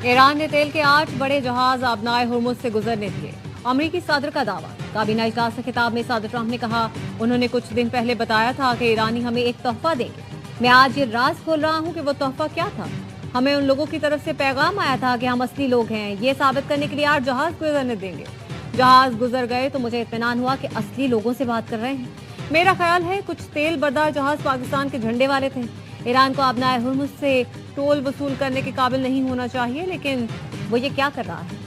ایران نے تیل کے 8 بڑے جہاز آبنائے ہرمز سے گزرنے دیے، امریکی صدر کا دعویٰ۔ کابینہ اجلاس سے خطاب میں صدر ٹرمپ نے کہا انہوں نے کچھ دن پہلے بتایا تھا کہ ایرانی ہمیں ایک تحفہ دیں گے۔ میں آج یہ راز کھول رہا ہوں کہ وہ تحفہ کیا تھا۔ ہمیں ان لوگوں کی طرف سے پیغام آیا تھا کہ ہم اصلی لوگ ہیں، یہ ثابت کرنے کے لیے 8 جہاز گزرنے دیں گے۔ جہاز گزر گئے تو مجھے اطمینان ہوا کہ اصلی لوگوں سے بات کر رہے ہیں۔ میرا خیال ہے کچھ تیل بردار جہاز پاکستان کے جھنڈے والے تھے۔ ایران کو آبنائے ہرمز سے ٹول وصول کرنے کے قابل نہیں ہونا چاہیے، لیکن وہ یہ کیا کر رہا ہے؟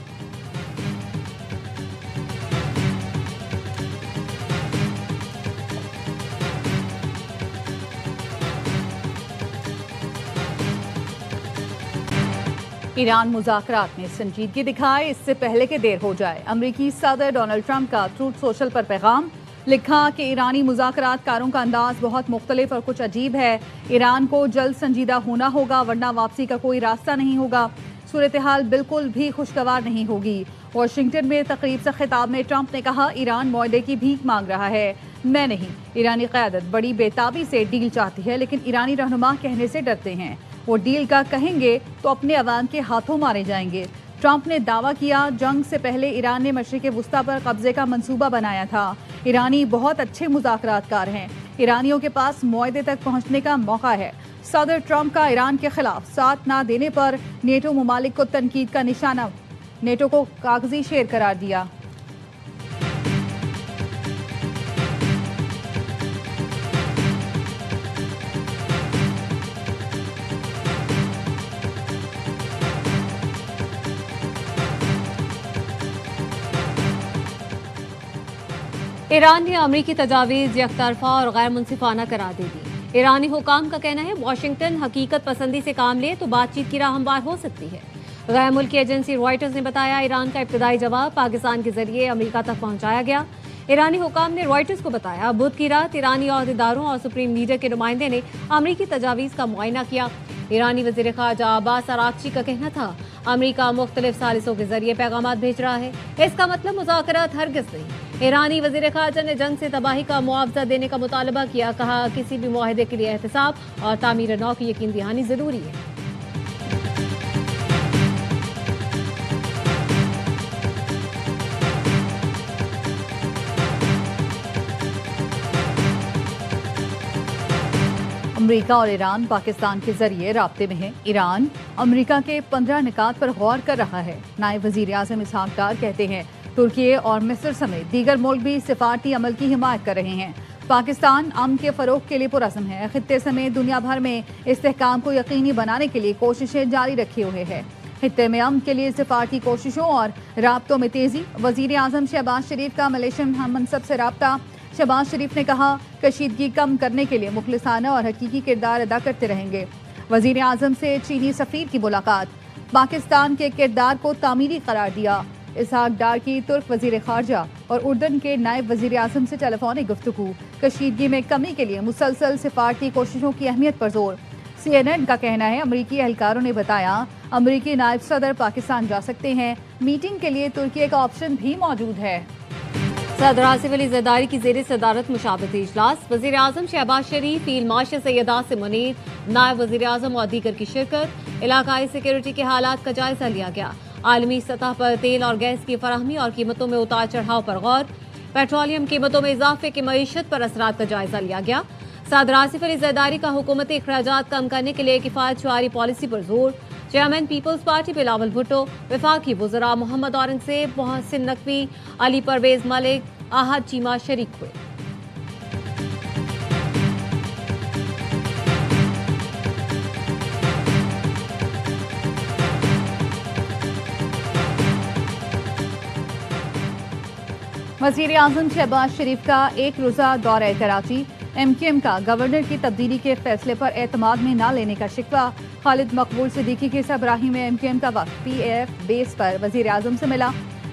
ایران مذاکرات میں سنجیدگی دکھائے اس سے پہلے کہ دیر ہو جائے۔ امریکی صدر ڈونلڈ ٹرمپ کا ٹروتھ سوشل پر پیغام، لکھا کہ ایرانی مذاکرات کاروں کا انداز بہت مختلف اور کچھ عجیب ہے۔ ایران کو جلد سنجیدہ ہونا ہوگا ورنہ واپسی کا کوئی راستہ نہیں ہوگا۔ صورتحال بالکل بھی خوشگوار نہیں ہوگی۔ واشنگٹن میں تقریب سے خطاب میں ٹرمپ نے کہا ایران معاہدے کی بھیک مانگ رہا ہے، میں نہیں۔ ایرانی قیادت بڑی بےتابی سے ڈیل چاہتی ہے لیکن ایرانی رہنما کہنے سے ڈرتے ہیں۔ وہ ڈیل کا کہیں گے تو اپنے عوام کے ہاتھوں مارے جائیں گے۔ ٹرمپ نے دعویٰ کیا جنگ سے پہلے ایران نے مشرق وسطیٰ پر قبضے کا منصوبہ بنایا تھا۔ ایرانی بہت اچھے مذاکرات کار ہیں، ایرانیوں کے پاس معاہدے تک پہنچنے کا موقع ہے۔ صدر ٹرمپ کا ایران کے خلاف ساتھ نہ دینے پر نیٹو ممالک کو تنقید کا نشانہ، نیٹو کو کاغذی شیر قرار دیا۔ ایران نے امریکی تجاویز یک طرفہ اور غیر منصفانہ قرار دے دی۔ ایرانی حکام کا کہنا ہے واشنگٹن حقیقت پسندی سے کام لے تو بات چیت کی راہ ہموار ہو سکتی ہے۔ غیر ملکی ایجنسی رائٹرز نے بتایا ایران کا ابتدائی جواب پاکستان کے ذریعے امریکہ تک پہنچایا گیا۔ ایرانی حکام نے رائٹرز کو بتایا بدھ کی رات ایرانی عہدیداروں اور سپریم لیڈر کے نمائندے نے امریکی تجاویز کا معائنہ کیا۔ ایرانی وزیر خارجہ عباس اراغچی کا کہنا تھا امریکہ مختلف ثالثوں کے ذریعے پیغامات بھیج رہا ہے، اس کا مطلب مذاکرات ہرگز نہیں۔ ایرانی وزیر خارجہ نے جنگ سے تباہی کا معاوضہ دینے کا مطالبہ کیا، کہا کسی بھی معاہدے کے لیے احتساب اور تعمیر نو کی یقین دہانی ضروری ہے۔ امریکہ اور ایران پاکستان کے ذریعے رابطے میں ہیں۔ ایران امریکہ کے 15 نکات پر غور کر رہا ہے۔ نائب وزیر اعظم اسحاق ڈار کہتے ہیں ترکی اور مصر سمیت دیگر ملک بھی سفارتی عمل کی حمایت کر رہے ہیں۔ پاکستان امن کے فروغ کے لیے پرعزم ہے، خطے سمیت دنیا بھر میں استحکام کو یقینی بنانے کے لیے کوششیں جاری رکھے ہوئے ہے۔ خطے میں امن کے لیے سفارتی کوششوں اور رابطوں میں تیزی، وزیر اعظم شہباز شریف کا ملیشین ہم منصب سے رابطہ۔ شہباز شریف نے کہا کشیدگی کم کرنے کے لیے مخلصانہ اور حقیقی کردار ادا کرتے رہیں گے۔ وزیر اعظم سے چینی سفیر کی ملاقات، پاکستان کے کردار کو تعمیری قرار دیا۔ اسحاق ڈار کی ترک وزیر خارجہ اور اردن کے نائب وزیر اعظم سے ٹیلی فونک گفتگو، کشیدگی میں کمی کے لیے مسلسل سفارتی کوششوں کی اہمیت پر زور۔ CNN کا کہنا ہے امریکی اہلکاروں نے بتایا امریکی نائب صدر پاکستان جا سکتے ہیں، میٹنگ کے لیے ترکی کا آپشن بھی موجود ہے۔ صدر آصف علی زرداری کی زیر صدارت مشاورتی اجلاس، وزیر اعظم شہباز شریف، فیلڈ مارشل سید عاصم منیر، نائب وزیر اعظم اور دیگر کی شرکت۔ علاقائی سیکیورٹی کے حالات کا جائزہ لیا گیا، عالمی سطح پر تیل اور گیس کی فراہمی اور قیمتوں میں اتار چڑھاؤ پر غور، پیٹرولیم قیمتوں میں اضافے کے معیشت پر اثرات کا جائزہ لیا گیا۔ صدر آصف علی زرداری کا حکومتی اخراجات کم کرنے کے لیے کفایت شعاری پالیسی پر زور، چیئرمین پیپلز پارٹی بلاول بھٹو، وفاقی وزراء محمد اورنگزیب، محسن نقوی، علی پرویز ملک، احد چیمہ شریک ہوئے۔ وزیر اعظم شہباز شریف کا ایک روزہ دورہ کراچی، MQM کا گورنر کی تبدیلی کے فیصلے پر اعتماد میں نہ لینے کا شکوہ۔ خالد مقبول صدیقی کے سربراہی میں MQM کا وفد PAF بیس پر وزیر اعظم سے ملا۔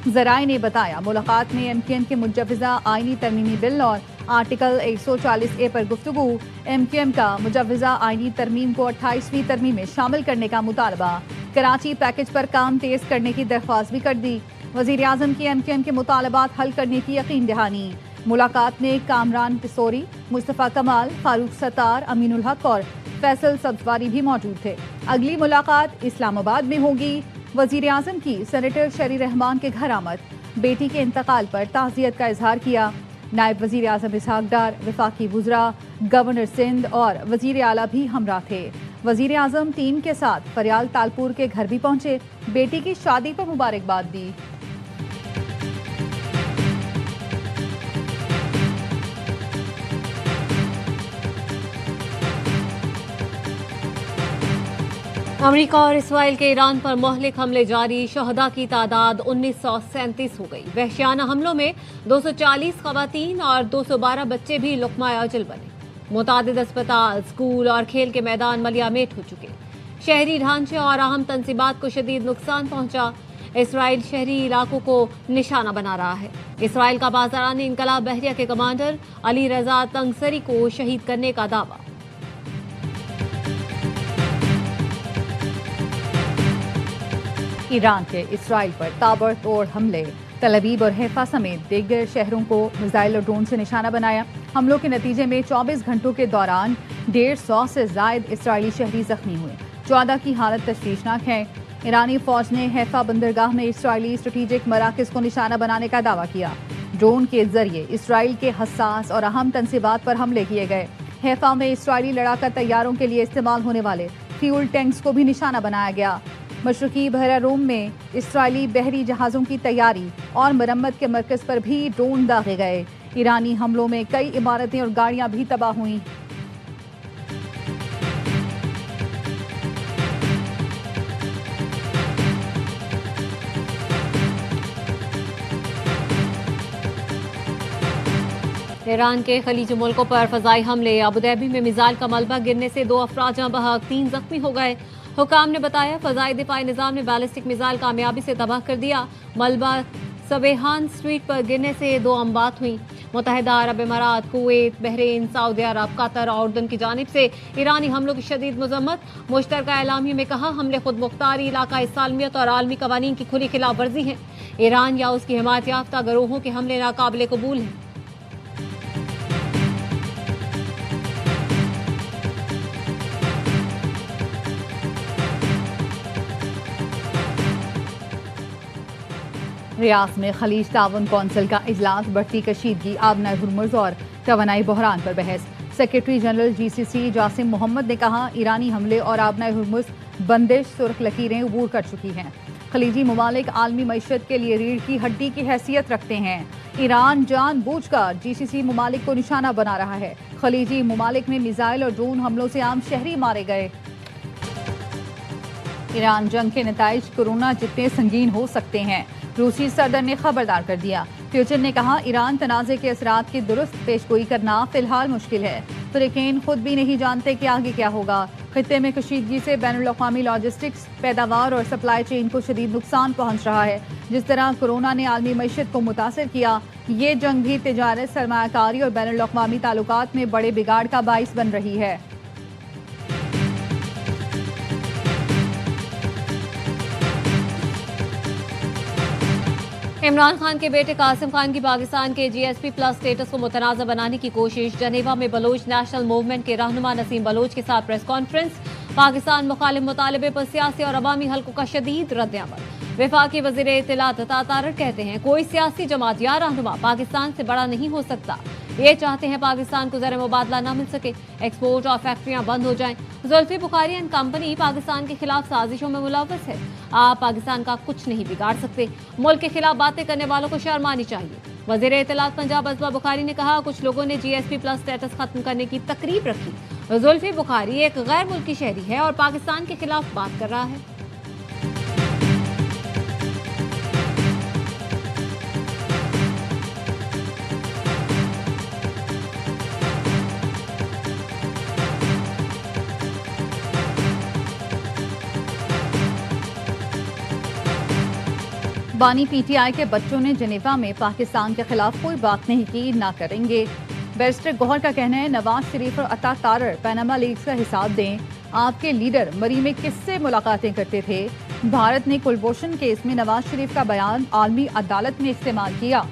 ذرائع نے بتایا ملاقات میں MQM کے مجوزہ آئینی ترمیمی بل اور آرٹیکل 140A پر گفتگو، MQM کا مجوزہ آئینی ترمیم کو 28ویں ترمیم میں شامل کرنے کا مطالبہ، کراچی پیکج پر کام تیز کرنے کی درخواست بھی کر دی۔ وزیر اعظم کی MQM کے مطالبات حل کرنے کی یقین دہانی۔ ملاقات میں کامران پسوری، مصطفیٰ کمال، فاروق ستار، امین الحق اور فیصل سبزواری بھی موجود تھے۔ اگلی ملاقات اسلام آباد میں ہوگی۔ وزیر اعظم کی سینیٹر شری رحمان کے گھر آمد، بیٹی کے انتقال پر تعزیت کا اظہار کیا۔ نائب وزیر اعظم اسحاق ڈار، وفاقی وزراء، گورنر سندھ اور وزیر اعلیٰ بھی ہمراہ تھے۔ وزیر اعظم ٹیم کے ساتھ فریال تالپور کے گھر بھی پہنچے، بیٹی کی شادی پر مبارکباد دی۔ امریکہ اور اسرائیل کے ایران پر مہلک حملے جاری، شہداء کی تعداد 1937 ہو گئی۔ وحشیانہ حملوں میں 240 خواتین اور 212 بچے بھی لقمہ اجل بنے۔ متعدد اسپتال، اسکول اور کھیل کے میدان ملیامیٹ ہو چکے۔ شہری ڈھانچے اور اہم تنصیبات کو شدید نقصان پہنچا۔ اسرائیل شہری علاقوں کو نشانہ بنا رہا ہے۔ اسرائیل کا بازاران انقلاب بحریہ کے کمانڈر علی رضا تنگسری کو شہید کرنے کا دعویٰ۔ ایران کے اسرائیل پر تابڑ توڑ حملے، تل ابیب اور حیفا سمیت دیگر شہروں کو میزائل اور ڈرون سے نشانہ بنایا۔ حملوں کے نتیجے میں 24 گھنٹوں کے دوران 150 سے زائد اسرائیلی شہری زخمی ہوئے، 14 کی حالت تشویشناک ہے۔ ایرانی فوج نے حیفا بندرگاہ میں اسرائیلی اسٹریٹجک مراکز کو نشانہ بنانے کا دعویٰ کیا۔ ڈرون کے ذریعے اسرائیل کے حساس اور اہم تنصیبات پر حملے کیے گئے۔ حیفا میں اسرائیلی لڑاکا طیاروں کے لیے استعمال ہونے والے فیول ٹینکس کو بھی نشانہ بنایا گیا۔ مشرقی بحیرہ روم میں اسرائیلی بحری جہازوں کی تیاری اور مرمت کے مرکز پر بھی ڈرون داغے گئے۔ ایرانی حملوں میں کئی عمارتیں اور گاڑیاں بھی تباہ ہوئیں۔ ایران کے خلیجی ملکوں پر فضائی حملے، ابوظہبی میں میزائل کا ملبہ گرنے سے 2 افراد جاں بحق، 3 زخمی ہو گئے۔ حکام نے بتایا فضائی دفاعی نظام نے بیلسٹک میزائل کامیابی سے تباہ کر دیا۔ ملبہ سویہان اسٹریٹ پر گرنے سے 2 اموات ہوئیں۔ متحدہ عرب امارات، کویت، بحرین، سعودی عرب، قطر اور اردن کی جانب سے ایرانی حملوں کی شدید مذمت۔ مشترکہ اعلامیے میں کہا حملے خود مختاری، علاقائی سالمیت اور عالمی قوانین کی کھلی خلاف ورزی ہیں۔ ایران یا اس کی حمایت یافتہ گروہوں کے حملے ناقابل قبول ہیں۔ ریاض میں خلیج تعاون کونسل کا اجلاس، بڑھتی کشیدگی، آبنائے ہرمز اور توانائی بحران پر بحث۔ سیکرٹری جنرل جی سی سی جاسم محمد نے کہا ایرانی حملے اور آبنائے ہرمز بندش سرخ لکیریں عبور کر چکی ہیں۔ خلیجی ممالک عالمی معیشت کے لیے ریڑھ کی ہڈی کی حیثیت رکھتے ہیں۔ ایران جان بوجھ کر جی سی سی ممالک کو نشانہ بنا رہا ہے۔ خلیجی ممالک میں میزائل اور ڈرون حملوں سے عام شہری مارے گئے۔ ایران جنگ کے نتائج کورونا جتنے سنگین ہو سکتے ہیں، روسی صدر نے خبردار کر دیا۔ پیوٹن نے کہا ایران تنازع کے اثرات کی درست پیشگوئی کرنا فی الحال مشکل ہے۔ فریقین خود بھی نہیں جانتے کہ آگے کیا ہوگا۔ خطے میں کشیدگی سے بین الاقوامی لاجسٹکس، پیداوار اور سپلائی چین کو شدید نقصان پہنچ رہا ہے۔ جس طرح کورونا نے عالمی معیشت کو متاثر کیا، یہ جنگ بھی تجارت، سرمایہ کاری اور بین الاقوامی تعلقات میں بڑے بگاڑ کا باعث بن رہی ہے۔ عمران خان کے بیٹے قاسم خان کی پاکستان کے جی ایس پی پلس سٹیٹس کو متنازع بنانے کی کوشش۔ جنیوا میں بلوچ نیشنل موومنٹ کے رہنما نسیم بلوچ کے ساتھ پریس کانفرنس۔ پاکستان مخالف مطالبے پر سیاسی اور عوامی حلقوں کا شدید رد عمل۔ وفاقی وزیر اطلاعات عطا طارق کہتے ہیں کوئی سیاسی جماعت یا رہنما پاکستان سے بڑا نہیں ہو سکتا۔ یہ چاہتے ہیں پاکستان کو زر مبادلہ نہ مل سکے، ایکسپورٹ اور فیکٹریاں بند ہو جائیں۔ زلفی بخاری اینڈ کمپنی پاکستان کے خلاف سازشوں میں ملوث ہے۔ آپ پاکستان کا کچھ نہیں بگاڑ سکتے۔ ملک کے خلاف باتیں کرنے والوں کو شرم آنی چاہیے۔ وزیر اطلاعات پنجاب ازبا بخاری نے کہا کچھ لوگوں نے جی ایس پی پلس سٹیٹس ختم کرنے کی تقریب رکھی۔ زلفی بخاری ایک غیر ملکی شہری ہے اور پاکستان کے خلاف بات کر رہا ہے۔ بانی پی ٹی آئی کے بچوں نے جنیوا میں پاکستان کے خلاف کوئی بات نہیں کی، نہ کریں گے۔ بیرسٹر گوہر کا کہنا ہے نواز شریف اور عطا طارر پیناما لیکس کا حساب دیں۔ آپ کے لیڈر مری میں کس سے ملاقاتیں کرتے تھے؟ بھارت نے کلبھوشن کیس میں نواز شریف کا بیان عالمی عدالت میں استعمال کیا۔